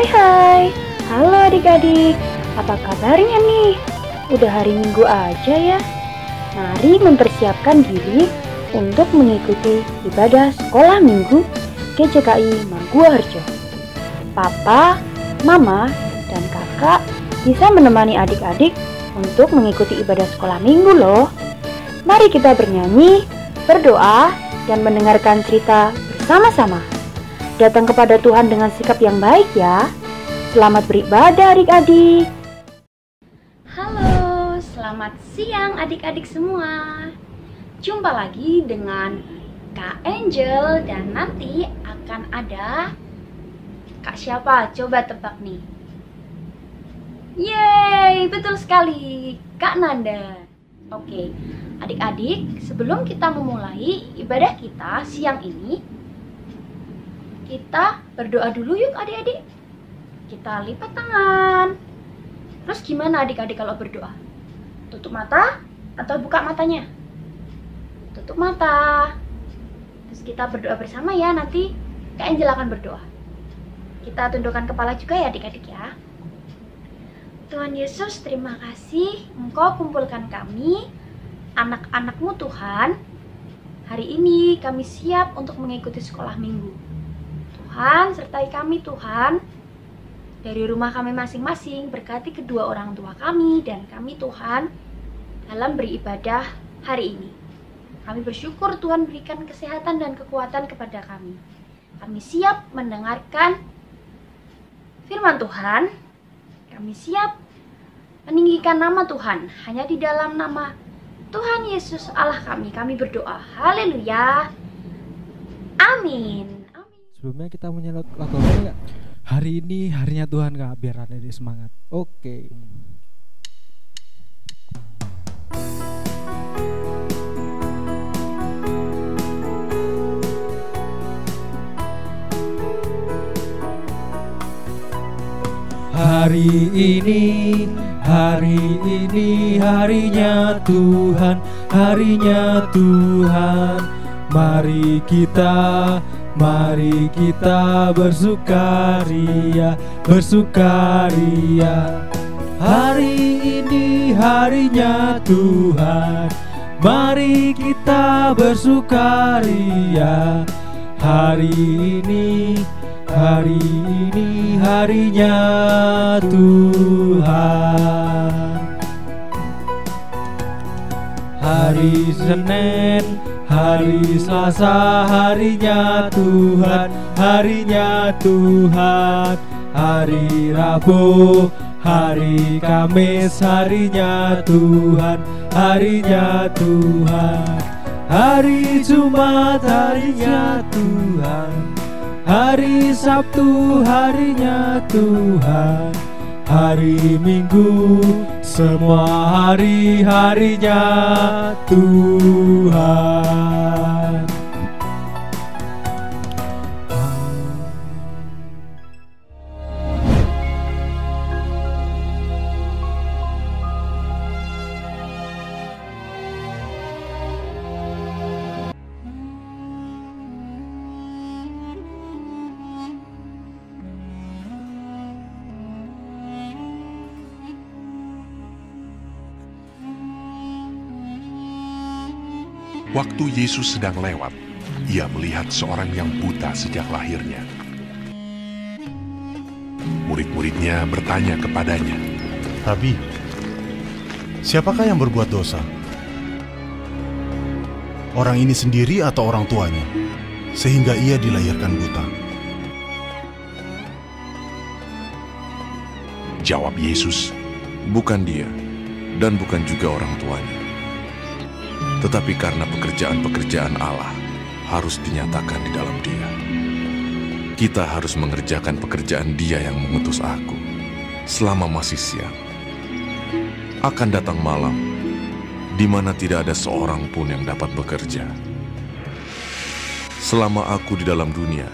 Hai, halo adik-adik, apa kabarnya nih? Udah hari Minggu aja ya. Mari mempersiapkan diri untuk mengikuti ibadah sekolah minggu GJKI Mangguwarjo. Papa, Mama, dan Kakak bisa menemani adik-adik untuk mengikuti ibadah sekolah minggu loh. Mari kita bernyanyi, berdoa, dan mendengarkan cerita bersama-sama. Datang kepada Tuhan dengan sikap yang baik ya. Selamat beribadah adik-adik. Halo, selamat siang adik-adik semua. Jumpa lagi dengan Kak Angel dan nanti akan ada Kak siapa? Coba tebak nih. Yeay, betul sekali, Kak Nanda. Oke, adik-adik, sebelum kita memulai ibadah kita siang ini, kita berdoa dulu yuk adik-adik. Kita lipat tangan. Terus gimana adik-adik kalau berdoa? Tutup mata atau buka matanya? Tutup mata. Terus kita berdoa bersama ya, nanti Kak Angel akan berdoa. Kita tundukkan kepala juga ya adik-adik ya. Tuhan Yesus, terima kasih Engkau kumpulkan kami, anak-anak-Mu Tuhan. Hari ini kami siap untuk mengikuti sekolah minggu. Tuhan, sertai kami Tuhan. Dari rumah kami masing-masing, berkati kedua orang tua kami dan kami Tuhan dalam beribadah hari ini. Kami bersyukur Tuhan berikan kesehatan dan kekuatan kepada kami. Kami siap mendengarkan firman Tuhan. Kami siap meninggikan nama Tuhan. Hanya di dalam nama Tuhan Yesus Allah kami berdoa. Haleluya. Amin. Sebelumnya kita menyanyi lagu apa enggak? Hari ini harinya Tuhan Kak, biar ada semangat. Oke. Hari ini harinya Tuhan, harinya Tuhan. Mari kita bersukaria. Hari ini harinya Tuhan. Mari kita bersukaria. Hari ini harinya Tuhan. Hari Senin, hari Selasa, harinya Tuhan, harinya Tuhan. Hari Rabu, hari Kamis, harinya Tuhan, harinya Tuhan. Hari Jumat, harinya Tuhan. Hari Sabtu, harinya Tuhan. Hari Minggu, semua hari-harinya Tuhan. Waktu Yesus sedang lewat, ia melihat seorang yang buta sejak lahirnya. Murid-muridnya bertanya kepadanya, Rabi, siapakah yang berbuat dosa? Orang ini sendiri atau orang tuanya, sehingga ia dilahirkan buta? Jawab Yesus, bukan dia, dan bukan juga orang tuanya. Tetapi karena pekerjaan-pekerjaan Allah harus dinyatakan di dalam Dia. Kita harus mengerjakan pekerjaan Dia yang mengutus aku selama masih siang. Akan datang malam, di mana tidak ada seorang pun yang dapat bekerja. Selama aku di dalam dunia,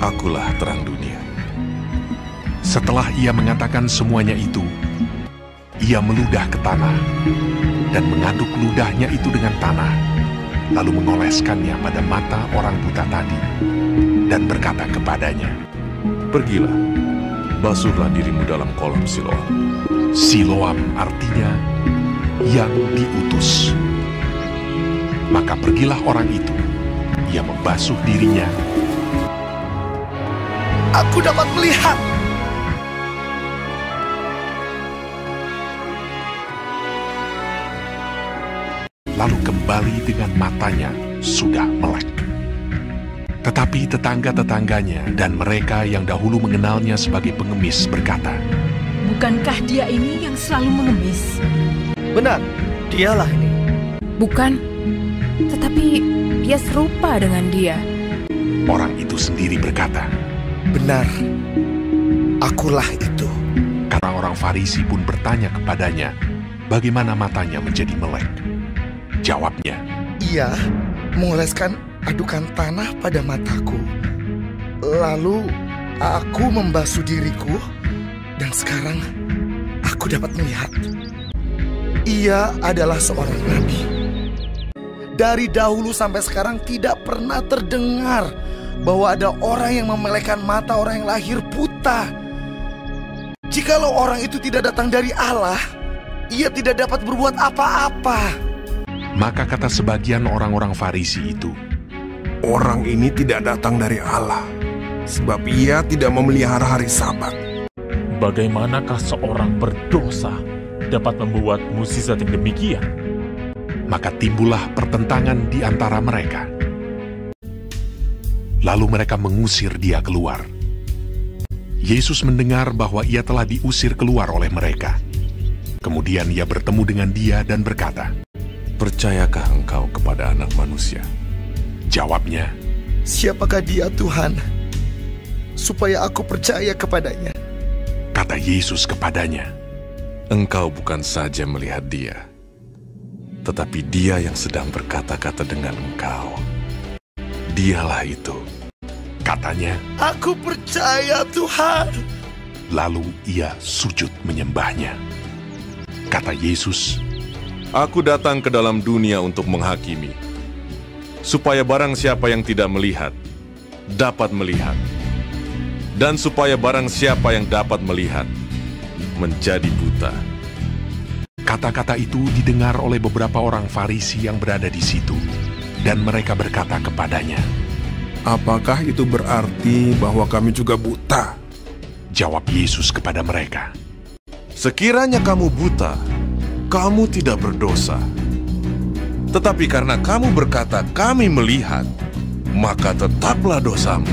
akulah terang dunia. Setelah ia mengatakan semuanya itu, ia meludah ke tanah dan mengaduk ludahnya itu dengan tanah, lalu mengoleskannya pada mata orang buta tadi, dan berkata kepadanya, "Pergilah, basuhlah dirimu dalam kolam Siloam. Siloam artinya yang diutus. Maka pergilah orang itu, ia membasuh dirinya. Aku dapat melihat. Lalu kembali dengan matanya sudah melek. Tetapi tetangga-tetangganya dan mereka yang dahulu mengenalnya sebagai pengemis berkata, "Bukankah dia ini yang selalu mengemis?" Benar, dialah ini. Bukan, tetapi dia serupa dengan dia. Orang itu sendiri berkata, Benar, akulah itu. Orang-orang Farisi pun bertanya kepadanya, bagaimana matanya menjadi melek. Jawabnya, Ia mengoleskan adukan tanah pada mataku. Lalu aku membasuh diriku, dan sekarang aku dapat melihat. Ia adalah seorang nabi. Dari dahulu sampai sekarang tidak pernah terdengar bahwa ada orang yang memelekkan mata orang yang lahir buta. Jikalau orang itu tidak datang dari Allah, ia tidak dapat berbuat apa-apa. maka kata sebagian orang-orang Farisi itu, Orang ini tidak datang dari Allah, sebab ia tidak memelihara hari Sabat. Bagaimanakah seorang berdosa dapat membuat mukjizat yang demikian? Maka timbullah pertentangan di antara mereka. Lalu mereka mengusir dia keluar. Yesus mendengar bahwa ia telah diusir keluar oleh mereka. Kemudian ia bertemu dengan dia dan berkata, Percayakah engkau kepada Anak Manusia? Jawabnya, Siapakah dia Tuhan, supaya aku percaya kepadanya? Kata Yesus kepadanya, Engkau bukan saja melihat dia, tetapi dia yang sedang berkata-kata dengan engkau. Dialah itu. Katanya, Aku percaya Tuhan. lalu ia sujud menyembahnya. Kata Yesus, Aku datang ke dalam dunia untuk menghakimi, supaya barang siapa yang tidak melihat, dapat melihat. Dan supaya barang siapa yang dapat melihat, menjadi buta. kata-kata itu didengar oleh beberapa orang Farisi yang berada di situ, dan mereka berkata kepadanya, Apakah itu berarti bahwa kami juga buta? Jawab Yesus kepada mereka, Sekiranya kamu buta, kamu tidak berdosa. Tetapi karena kamu berkata, kami melihat, maka tetaplah dosamu.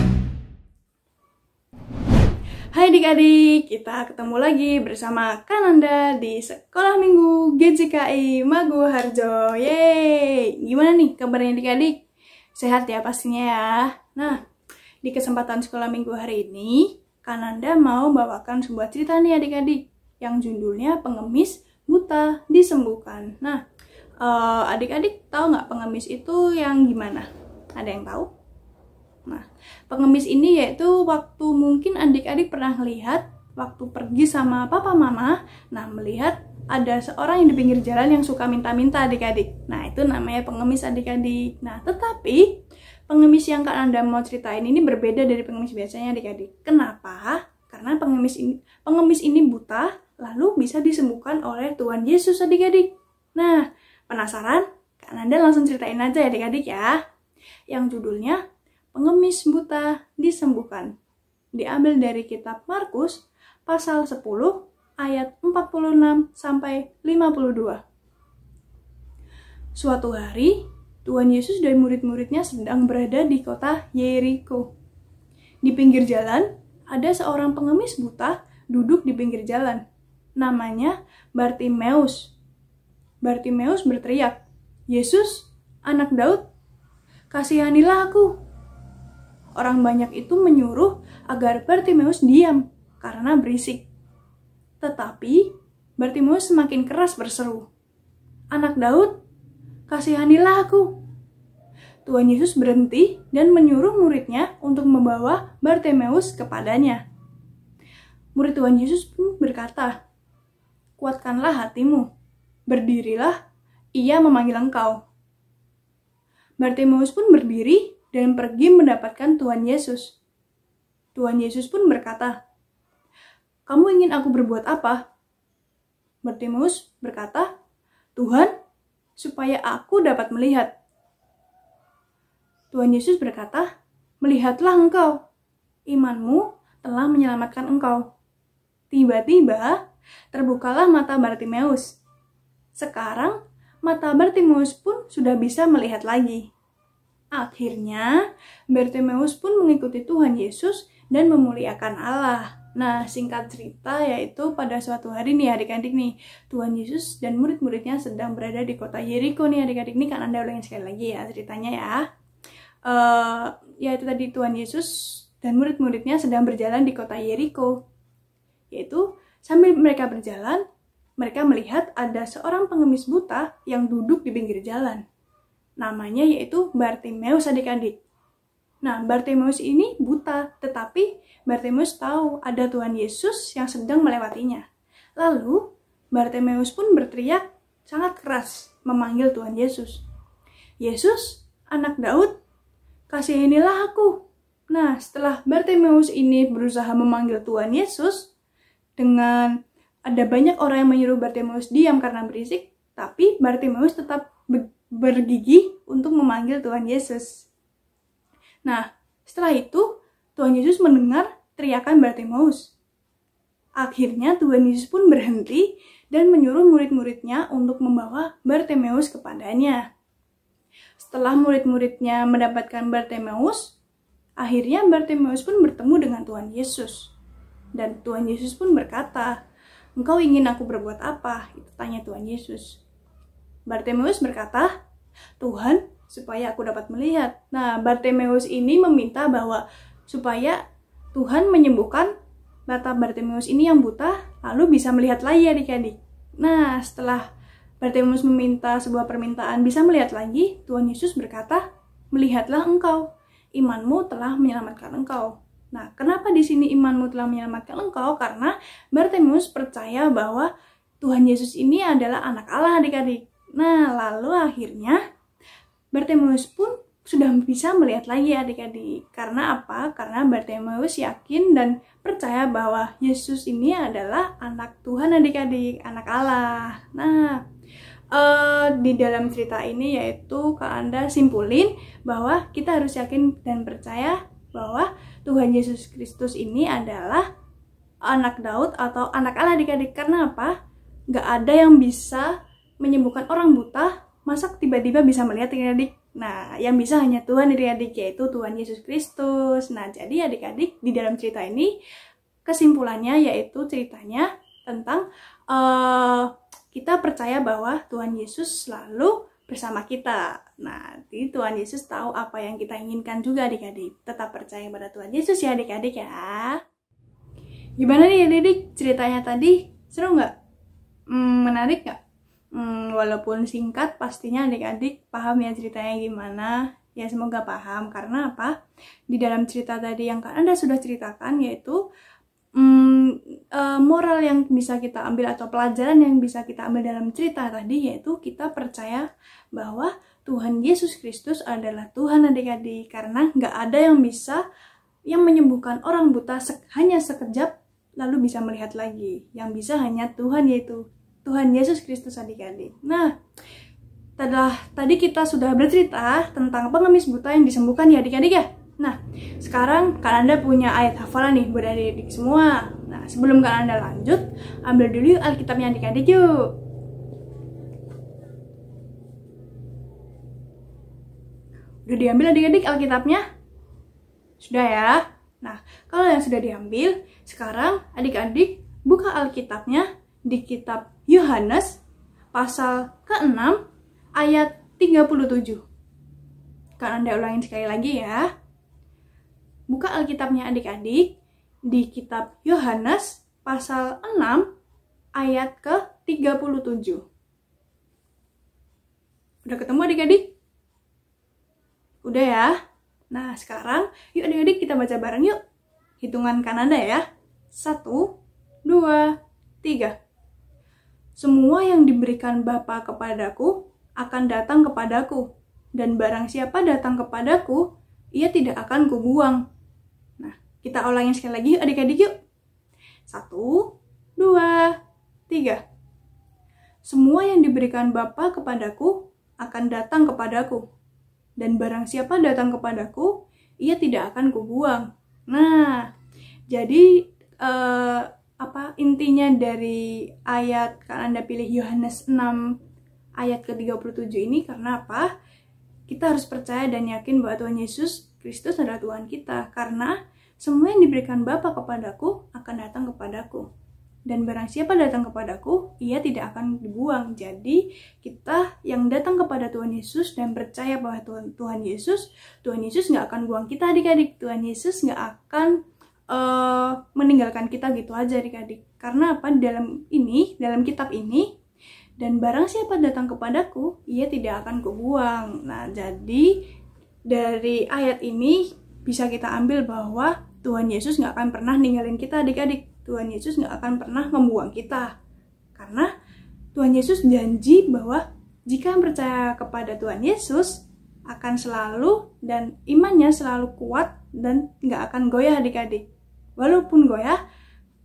Hai adik-adik, kita ketemu lagi bersama Kananda di Sekolah Minggu GJKI Maguwoharjo. Yeay, gimana nih kabarnya adik-adik? Sehat ya pastinya ya. Nah, di kesempatan Sekolah Minggu hari ini, Kananda mau bawakan sebuah cerita nih adik-adik, yang judulnya Pengemis Buta Disembuhkan. Nah, adik-adik tahu nggak pengemis itu yang gimana? Ada yang tahu? Nah, pengemis ini yaitu waktu mungkin adik-adik pernah lihat waktu pergi sama papa mama, nah melihat ada seorang yang di pinggir jalan yang suka minta-minta adik-adik. Nah, itu namanya pengemis adik-adik. Nah, tetapi pengemis yang Kak Nanda mau ceritain ini berbeda dari pengemis biasanya adik-adik. Kenapa? Karena pengemis ini buta, lalu bisa disembuhkan oleh Tuhan Yesus adik-adik. Nah, penasaran? Kak Nanda langsung ceritain aja ya adik-adik ya. Yang judulnya Pengemis Buta Disembuhkan. Diambil dari kitab Markus pasal 10 ayat 46 sampai 52. Suatu hari, Tuhan Yesus dan murid-muridnya sedang berada di kota Yeriko. Di pinggir jalan, ada seorang pengemis buta duduk di pinggir jalan. Namanya Bartimeus. Bartimeus berteriak, Yesus, anak Daud, kasihanilah aku. Orang banyak itu menyuruh agar Bartimeus diam karena berisik. Tetapi Bartimeus semakin keras berseru, Anak Daud, kasihanilah aku. Tuhan Yesus berhenti dan menyuruh muridnya untuk membawa Bartimeus kepadanya. Murid Tuhan Yesus pun berkata, Kuatkanlah hatimu, berdirilah, ia memanggil engkau. Bartimeus pun berdiri dan pergi mendapatkan Tuhan Yesus. Tuhan Yesus pun berkata, kamu ingin aku berbuat apa? Bartimeus berkata, Tuhan, supaya aku dapat melihat. Tuhan Yesus berkata, melihatlah engkau, imanmu telah menyelamatkan engkau. Tiba-tiba terbukalah mata Bartimeus. Sekarang mata Bartimeus pun sudah bisa melihat lagi. Akhirnya Bartimeus pun mengikuti Tuhan Yesus dan memuliakan Allah. Nah, singkat cerita yaitu pada suatu hari nih adik-adik nih, Tuhan Yesus dan murid-muridnya sedang berada di kota Yeriko nih adik-adik nih, kan Anda ulangin sekali lagi ya ceritanya ya. Yaitu tadi Tuhan Yesus dan murid-muridnya sedang berjalan di kota Yeriko. Yaitu sambil mereka berjalan, mereka melihat ada seorang pengemis buta yang duduk di pinggir jalan. Namanya yaitu Bartimeus adik-adik. Nah, Bartimeus ini buta, tetapi Bartimeus tahu ada Tuhan Yesus yang sedang melewatinya. Lalu, Bartimeus pun berteriak sangat keras memanggil Tuhan Yesus. Yesus, anak Daud, kasihanilah aku. Nah, setelah Bartimeus ini berusaha memanggil Tuhan Yesus, dengan ada banyak orang yang menyuruh Bartimeus diam karena berisik, tapi Bartimeus tetap bergigih untuk memanggil Tuhan Yesus. Nah, setelah itu, Tuhan Yesus mendengar teriakan Bartimeus. Akhirnya Tuhan Yesus pun berhenti dan menyuruh murid-muridnya untuk membawa Bartimeus kepadanya. Setelah murid-muridnya mendapatkan Bartimeus, akhirnya Bartimeus pun bertemu dengan Tuhan Yesus. Dan Tuhan Yesus pun berkata, engkau ingin aku berbuat apa? Itu tanya Tuhan Yesus. Bartimeus berkata, Tuhan, supaya aku dapat melihat. Nah, Bartimeus ini meminta bahwa supaya Tuhan menyembuhkan mata Bartimeus ini yang buta, lalu bisa melihat lagi adik-adik. Nah, setelah Bartimeus meminta sebuah permintaan bisa melihat lagi, Tuhan Yesus berkata, melihatlah engkau, imanmu telah menyelamatkan engkau. Nah, kenapa di sini imanmu telah menyelamatkan engkau? Karena Bartimeus percaya bahwa Tuhan Yesus ini adalah anak Allah adik-adik. Nah, lalu akhirnya Bartimeus pun sudah bisa melihat lagi adik-adik. Karena apa? Karena Bartimeus yakin dan percaya bahwa Yesus ini adalah anak Tuhan adik-adik, anak Allah. Nah, di dalam cerita ini yaitu Kak Anda simpulin bahwa kita harus yakin dan percaya bahwa Tuhan Yesus Kristus ini adalah anak Daud atau anak Allah adik-adik. Karena apa? Gak ada yang bisa menyembuhkan orang buta, masa tiba-tiba bisa melihat adik-adik. Nah, yang bisa hanya Tuhan adik-adik, yaitu Tuhan Yesus Kristus. Nah, jadi adik-adik di dalam cerita ini kesimpulannya yaitu ceritanya tentang kita percaya bahwa Tuhan Yesus selalu bersama kita. Nah, jadi Tuhan Yesus tahu apa yang kita inginkan juga adik-adik. Tetap percaya pada Tuhan Yesus ya adik-adik ya. Gimana nih adik-adik ceritanya tadi? Seru nggak? Menarik nggak? Walaupun singkat, pastinya adik-adik paham ya ceritanya gimana. Ya semoga paham, karena apa? Di dalam cerita tadi yang Kak Anda sudah ceritakan yaitu moral yang bisa kita ambil atau pelajaran yang bisa kita ambil dalam cerita tadi yaitu kita percaya bahwa Tuhan Yesus Kristus adalah Tuhan adik-adik. Karena nggak ada yang bisa yang menyembuhkan orang buta hanya sekejap lalu bisa melihat lagi. Yang bisa hanya Tuhan, yaitu Tuhan Yesus Kristus adik-adik. Nah, tadi kita sudah bercerita tentang pengemis buta yang disembuhkan ya adik-adik ya. Nah, sekarang Kak Anda punya ayat hafalan nih buat adik-adik semua. Nah, sebelum Kak Anda lanjut, ambil dulu yuk Alkitabnya adik-adik yuk. Udah diambil adik-adik Alkitabnya? Sudah ya? Nah, kalau yang sudah diambil, sekarang adik-adik buka Alkitabnya di kitab Yohanes pasal ke-6 ayat 37. Kan Anda ulangin sekali lagi ya. Buka Alkitabnya adik-adik di kitab Yohanes pasal 6 ayat ke-37. Udah ketemu adik-adik? Udah ya? Nah, sekarang yuk adik-adik kita baca bareng yuk. Hitungan Kanada ya. 1, 2, 3. Semua yang diberikan Bapa kepadaku akan datang kepadaku, dan barang siapa datang kepadaku, ia tidak akan kubuang. Nah, kita ulangin sekali lagi yuk adik-adik yuk. 1, 2, 3. Semua yang diberikan Bapa kepadaku akan datang kepadaku. Dan barang siapa datang kepadaku, ia tidak akan kubuang. Nah, jadi apa intinya dari ayat kan Anda pilih Yohanes 6 ayat ke-37 ini? Karena apa? Kita harus percaya dan yakin bahwa Tuhan Yesus Kristus adalah Tuhan kita. Karena semua yang diberikan Bapa kepadaku akan datang kepadaku. Dan barang siapa datang kepadaku, ia tidak akan dibuang. Jadi kita yang datang kepada Tuhan Yesus dan percaya bahwa Tuhan Yesus nggak akan buang kita adik-adik. Tuhan Yesus nggak akan meninggalkan kita gitu aja adik-adik. Karena apa? Dalam kitab ini, dan barang siapa datang kepadaku, ia tidak akan kubuang. Nah, jadi dari ayat ini bisa kita ambil bahwa Tuhan Yesus nggak akan pernah ninggalin kita adik-adik. Tuhan Yesus nggak akan pernah membuang kita. Karena Tuhan Yesus janji bahwa jika percaya kepada Tuhan Yesus, akan selalu dan imannya selalu kuat dan nggak akan goyah adik-adik. Walaupun goyah,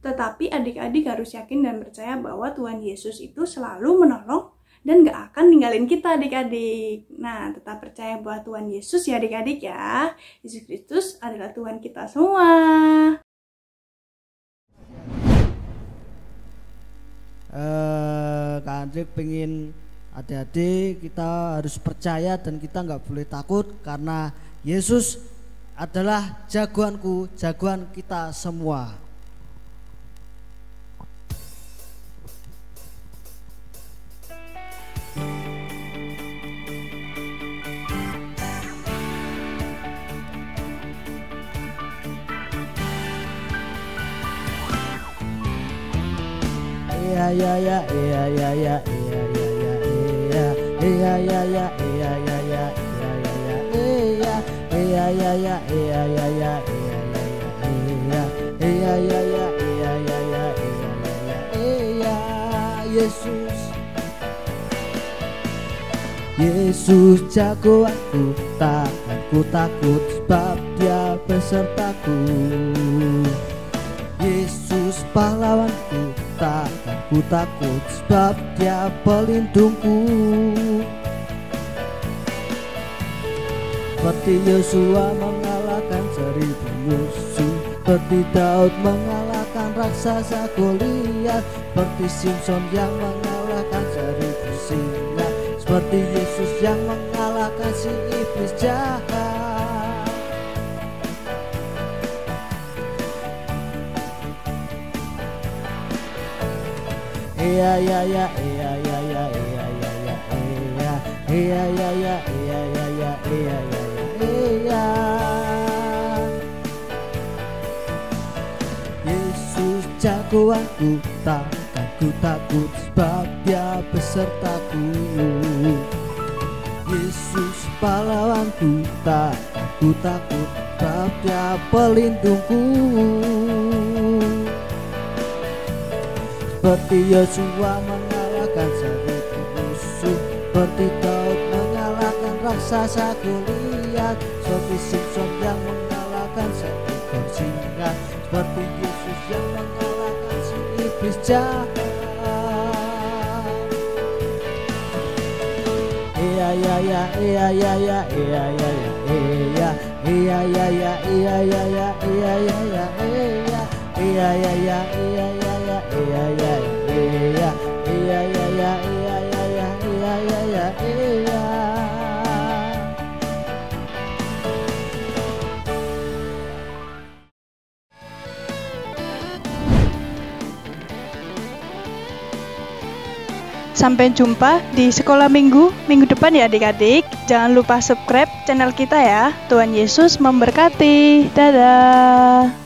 tetapi adik-adik harus yakin dan percaya bahwa Tuhan Yesus itu selalu menolong dan gak akan ninggalin kita adik-adik. Nah, tetap percaya bahwa Tuhan Yesus ya adik-adik ya. Yesus Kristus adalah Tuhan kita semua. Kak Andre pengen adik-adik kita harus percaya dan kita nggak boleh takut karena Yesus adalah jagoanku, jagoan kita semua. Yesus jagoanku, takkan ku takut sebab Dia besertaku. Yesus pahlawanku, takkan ku takut sebab Dia pelindungku. Seperti Yosua mengalahkan 1000 musuh, seperti Daud mengalahkan raksasa Goliat, seperti Simpson yang mengalahkan 1000 singa, seperti Yesus yang mengalahkan si iblis jahat. Yesus jagoanku, takkan ku takut sebab Dia besertaku. Yesus pahlawanku, takkan ku takut sebab Dia pelindungku. Seperti Yosua mengalahkan 1000 musuh, seperti Daud mengalahkan raksasa Goliat, seperti Simpson yang mengalahkan seekor singa, seperti Yesus yang mengalahkan si iblis jahat. Sampai jumpa di sekolah minggu depan ya adik-adik. Jangan lupa subscribe channel kita ya. Tuhan Yesus memberkati. Dadah.